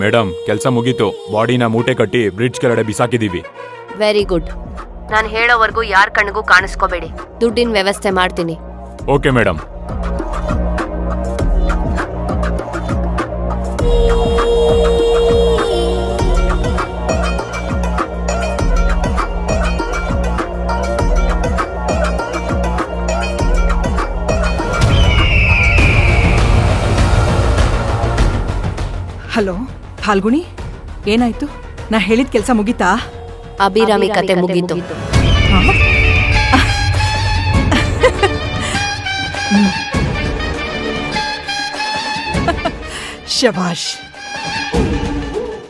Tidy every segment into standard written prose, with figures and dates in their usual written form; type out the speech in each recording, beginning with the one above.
Madam, ಕೆಲಸ ಮುಗೀತು. ಬಾಡಿನ ಮೂಟೆ ಕಟ್ಟಿ ಬ್ರಿಡ್ಜ್ ಕೆಳಗಡೆ ಬಿಸಾಕಿದೀವಿ. Very good. ನಾನು ಹೇಳೋವರೆಗೂ ಯಾರ ಕಣ್ಣಿಗೂ ಕಾಣಿಸ್ಕೋಬೇಡಿ. ದುಡ್ಡಿನ ವ್ಯವಸ್ಥೆ ಮಾಡ್ತೀನಿ. Okay madam. ಹಲೋ ಫಾಲ್ಗುಣಿ, ಏನಾಯ್ತು? ನಾ ಹೇಳಿದ ಕೆಲಸ ಮುಗೀತಾ? ಅಭಿರಾಮಿ ಕತೆ ಮುಗೀತು. ಶಭಾಷ್.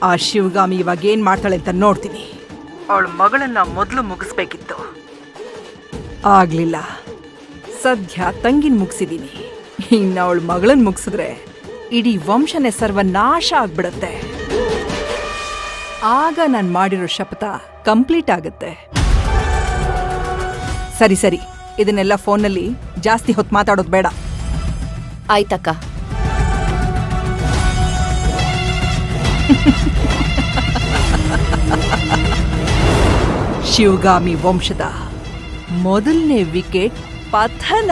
ಆ ಶಿವಗಾಮಿ ಇವಾಗ ಏನ್ ಮಾಡ್ತಾಳೆ ಅಂತ ನೋಡ್ತೀನಿ. ಅವಳ ಮಗಳನ್ನ ಮೊದಲು ಮುಗಿಸ್ಬೇಕಿತ್ತು, ಆಗ್ಲಿಲ್ಲ. ಸದ್ಯ ತಂಗಿನ ಮುಗಿಸಿದೀನಿ. ಇನ್ನು ಅವಳ ಮಗಳನ್ನ ಮುಗಿಸಿದ್ರೆ ಇಡೀ ವಂಶನೇ ಸರ್ವನಾಶ ಆಗ್ಬಿಡತ್ತೆ. ಆಗ ನಾನು ಮಾಡಿರೋ ಶಪಥ ಕಂಪ್ಲೀಟ್ ಆಗುತ್ತೆ. ಸರಿ ಸರಿ, ಇದನ್ನೆಲ್ಲ ಫೋನ್ನಲ್ಲಿ ಜಾಸ್ತಿ ಹೊತ್ತು ಮಾತಾಡೋದು ಬೇಡ. ಆಯ್ತಕ್ಕ. ಶಿವಗಾಮಿ ವಂಶದ ಮೊದಲನೇ ವಿಕೆಟ್ ಪತನ.